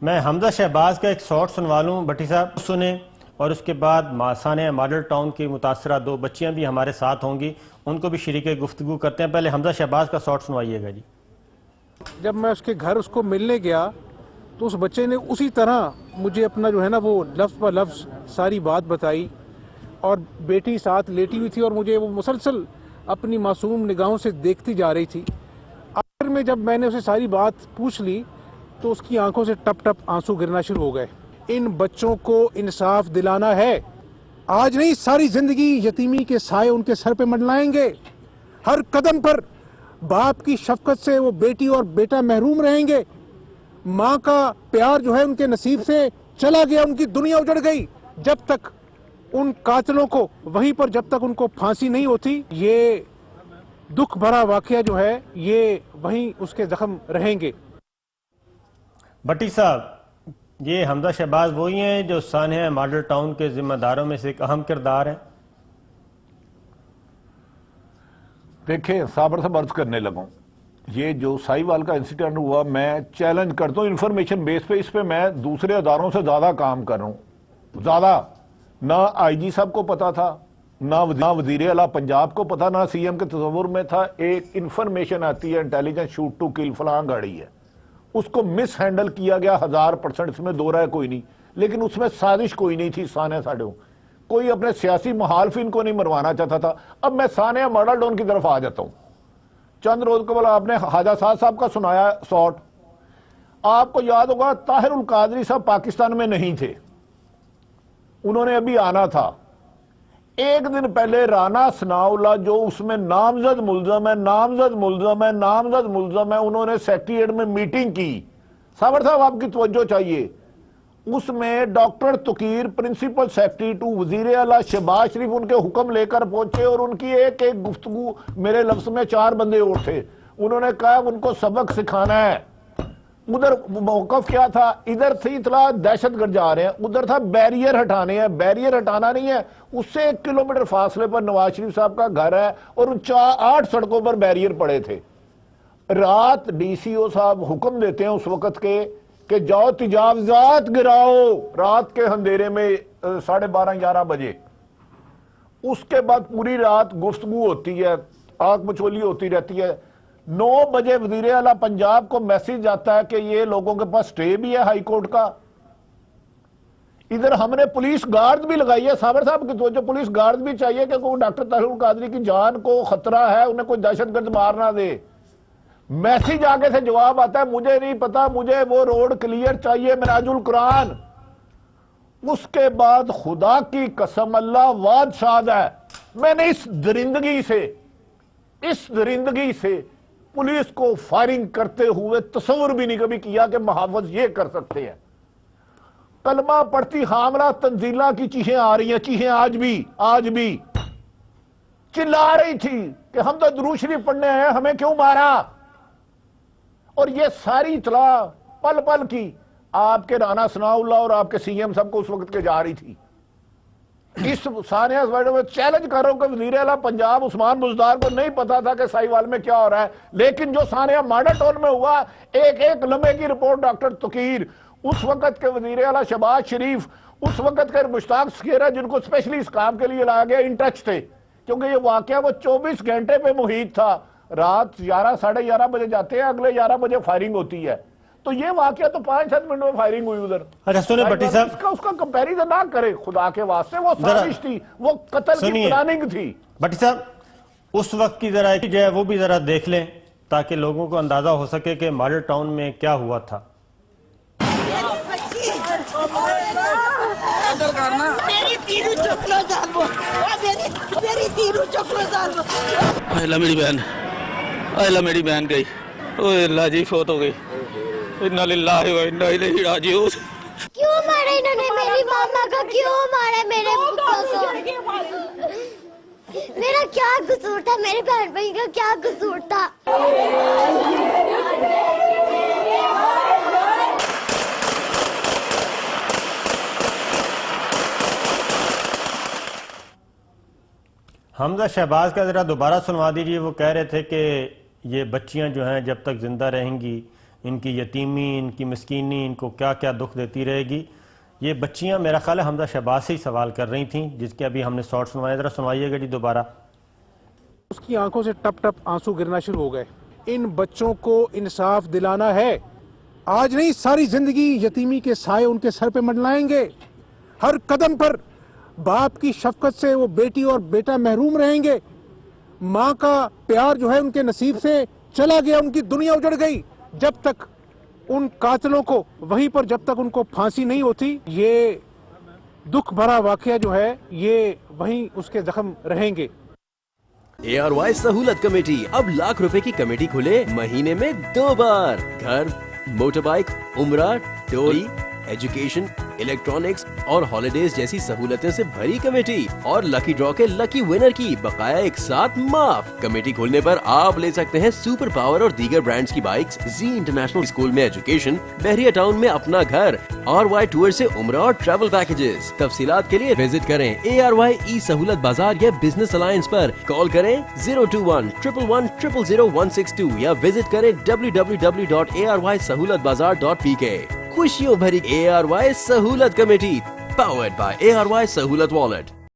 میں حمزہ شہباز کا ایک شارٹ سنوا لوں بھٹی صاحب سنیں، اور اس کے بعد سانحہ ماڈل ٹاؤن کی متاثرہ 2 بچیاں بھی ہمارے ساتھ ہوں گی، ان کو بھی شریک گفتگو کرتے ہیں۔ پہلے حمزہ شہباز کا شارٹ سنوائیے گا جی۔ جب میں اس کے گھر اس کو ملنے گیا تو اس بچے نے اسی طرح مجھے اپنا جو ہے نا وہ لفظ پر لفظ ساری بات بتائی، اور بیٹی ساتھ لیٹی ہوئی تھی اور مجھے وہ مسلسل اپنی معصوم نگاہوں سے دیکھتی جا رہی تھی۔ آخر میں جب میں نے اسے ساری بات پوچھ لی تو اس کی آنکھوں سے ٹپ ٹپ آنسو گرنا شروع ہو گئے۔ ان بچوں کو انصاف دلانا ہے، آج نہیں ساری زندگی یتیمی کے سائے ان کے سر پہ منڈلائیں گے۔ ہر قدم پر باپ کی شفقت سے وہ بیٹی اور بیٹا محروم رہیں گے۔ ماں کا پیار جو ہے ان کے نصیب سے چلا گیا، ان کی دنیا اجڑ گئی۔ جب تک ان قاتلوں کو وہیں پر جب تک ان کو پھانسی نہیں ہوتی، یہ دکھ بھرا واقعہ جو ہے یہ وہیں اس کے زخم رہیں گے۔ بھٹی صاحب، یہ حمزہ شہباز وہی ہیں جو سانحہ ماڈل ٹاؤن کے ذمہ داروں میں سے ایک اہم کردار ہیں؟ دیکھیں، صابر سے عرض کرنے لگوں، یہ جو سائیوال کا انسیڈنٹ ہوا، میں چیلنج کرتا ہوں انفارمیشن بیس پہ، اس پہ میں دوسرے اداروں سے زیادہ کام کر رہا ہوں۔ زیادہ نہ آئی جی صاحب کو پتا تھا، نہ وزیر اعلیٰ پنجاب کو پتا، نہ سی ایم کے تصور میں تھا۔ ایک انفارمیشن آتی ہے انٹیلیجنس شوٹ ٹو کل فلاں گاڑی ہے، اس کو مس ہینڈل کیا گیا 1000%، اس میں دو رائے کوئی نہیں، لیکن اس میں سازش کوئی نہیں تھی سانحہ ساڈوں، کوئی اپنے سیاسی مخالفین کو نہیں مروانا چاہتا تھا۔ اب میں سانحہ ماڈل ٹاؤن کی طرف آ جاتا ہوں۔ چند روز قبل آپ نے خواجہ صاحب کا سنایا شارٹ، آپ کو یاد ہوگا طاہر القادری صاحب پاکستان میں نہیں تھے، انہوں نے ابھی آنا تھا۔ ایک دن پہلے رانا ثناء اللہ جو اس میں نامزد ملزم ہے، انہوں نے سیکریٹریٹ میں میٹنگ کی۔ صابر صاحب آپ کی توجہ چاہیے، اس میں ڈاکٹر تقیر پرنسپل سیکریٹری ٹو وزیر اعلیٰ شہباز شریف ان کے حکم لے کر پہنچے، اور ان کی ایک گفتگو میرے لفظ میں 4 بندے اور تھے۔ انہوں نے کہا ان کو سبق سکھانا ہے۔ ادھر موقف کیا تھا؟ ادھر تھی اطلاع دہشت گرد جا رہے ہیں، ادھر تھا بیریئر ہٹانے ہیں۔ بیریئر ہٹانا نہیں ہے، اس سے 1 کلومیٹر فاصلے پر نواز شریف صاحب کا گھر ہے، اور 8 سڑکوں پر بیریئر پڑے تھے۔ رات ڈی سی او صاحب حکم دیتے ہیں اس وقت کے کہ جاؤ تجاوزات گراؤ، رات کے اندھیرے میں 12:30-11 بجے۔ اس کے بعد پوری رات گفتگو ہوتی ہے، آگ مچولی ہوتی رہتی ہے۔ 9 بجے وزیر اعلیٰ پنجاب کو میسج آتا ہے کہ یہ لوگوں کے پاس سٹے بھی ہے ہائی کورٹ کا۔ ادھر ہم نے پولیس گارڈ بھی لگائی ہے، صابر صاحب کی توجہ، پولیس گارڈ بھی چاہیے کہ کوئی ڈاکٹر طاہر القادری کی جان کو خطرہ ہے، انہیں کوئی دہشت گرد مار نہ دے۔ میسج آگے سے جواب آتا ہے مجھے نہیں پتا، مجھے وہ روڈ کلیئر چاہیے معراج القرآن۔ اس کے بعد خدا کی قسم، اللہ وعد شاد ہے، میں نے اس درندگی سے پولیس کو فائرنگ کرتے ہوئے تصور بھی نہیں کبھی کیا کہ محافظ یہ کر سکتے ہیں۔ کلمہ پڑھتی حاملہ تنزیلہ کی چیخیں آ رہی ہیں، چیخیں آج بھی چلا رہی تھی کہ ہم تو درود شریف پڑھنے آئے ہیں، ہمیں کیوں مارا؟ اور یہ ساری اطلاع پل پل کی آپ کے رانا ثناء اللہ اور آپ کے سی ایم صاحب کو اس وقت کے جا رہی تھی۔ اس سانحہ میں چیلنج کر رہا ہوں کہ وزیر اعلیٰ پنجاب عثمان بزدار کو نہیں پتا تھا کہ سائیوال میں کیا ہو رہا ہے، لیکن جو سانحہ ماڈل ٹاؤن میں ہوا، ایک لمحے کی رپورٹ ڈاکٹر تقیر، اس وقت کے وزیر اعلیٰ شہباز شریف، اس وقت کے مشتاق سکھیرا جن کو اسپیشلی اس کام کے لیے لایا گیا، ان ٹچ تھے، کیونکہ یہ واقعہ وہ 24 گھنٹے پہ محیط تھا۔ رات 11-11:30 بجے جاتے ہیں، اگلے 11 بجے فائرنگ ہوتی ہے، تو یہ واقعہ تو 5-7 منٹ میں فائرنگ ہوئی ادھر۔ اچھا سنیں بھٹی صاحب، اس کا کمپیریزن نہ کرے خدا کے واسطے، وہ سازش تھی، وہ قتل کی پلاننگ تھی۔ بھٹی صاحب اس وقت کی ذرا جو ہے وہ بھی ذرا دیکھ لیں تاکہ لوگوں کو اندازہ ہو سکے کہ ماڈل ٹاؤن میں کیا ہوا تھا۔ اہلا میری بہن گئی، اوہ اللہ جی فوت ہو گئی، انا للہ و انا الیہ راجعون۔ کیوں مارے انہوں نے میری ماما کو؟ کیوں مارے میرے پپا کو؟ میرا کیا قصور تھا؟ میرے بہن بھائی کا کیا قصور تھا؟ حمزہ شہباز کا ذرا دوبارہ سنوا دیجیے، وہ کہہ رہے تھے کہ یہ بچیاں جو ہیں جب تک زندہ رہیں گی ان کی یتیمی، ان کی مسکینی ان کو کیا کیا دکھ دیتی رہے گی. یہ بچیاں میرا خیال ہے حمزہ شہباز سے ہی سوال کر رہی تھیں جس کے ابھی ہم نے شارٹ سنوائے. ذرا سنوائیے گا جی دوبارہ. اس کی آنکھوں سے ٹپ ٹپ آنسو گرنا شروع ہو گئے. ان بچوں کو انصاف دلانا ہے. آج نہیں ساری زندگی یتیمی کے سائے ان کے سر پہ منڈلائیں گے. ہر قدم پر باپ کی شفقت سے وہ بیٹی اور بیٹا محروم رہیں گے. ماں کا پیار جو ہے ان کے نصیب سے چلا گیا, ان کی دنیا اجڑ گئی. جب تک ان قاتلوں کو وہیں پر جب تک ان کو پھانسی نہیں ہوتی, یہ دکھ بھرا واقعہ جو ہے یہ وہیں اس کے زخم رہیں گے. ARY سہولت کمیٹی اب ₹1,00,000 کی کمیٹی کھلے مہینے میں 2 بار. گھر, موٹر بائک, عمرہ, ٹولی, ایجوکیشن, الیکٹرانکس اور ہالیڈیز جیسی سہولتیں سے بھری کمیٹی. اور لکی ڈرا کے لکی ونر کی بقایا ایک ساتھ معاف. کمیٹی کھولنے پر آپ لے سکتے ہیں سپر پاور اور دیگر برانڈز کی بائکس, زی انٹرنیشنل اسکول میں ایجوکیشن, بحریہ ٹاؤن میں اپنا گھر, RY ٹور سے عمرہ اور ٹریول پیکیجز. تفصیلات کے لیے وزٹ کریں ARY ای سہولت بازار یا بزنس الائنس پر. کال کریں 021-111-000-162 یا وزٹ کریں www.arysahoulatbazar.pk. خوشیوں بھری ARY سہولت کمیٹی, پاورڈ بائی ARY سہولت والٹ.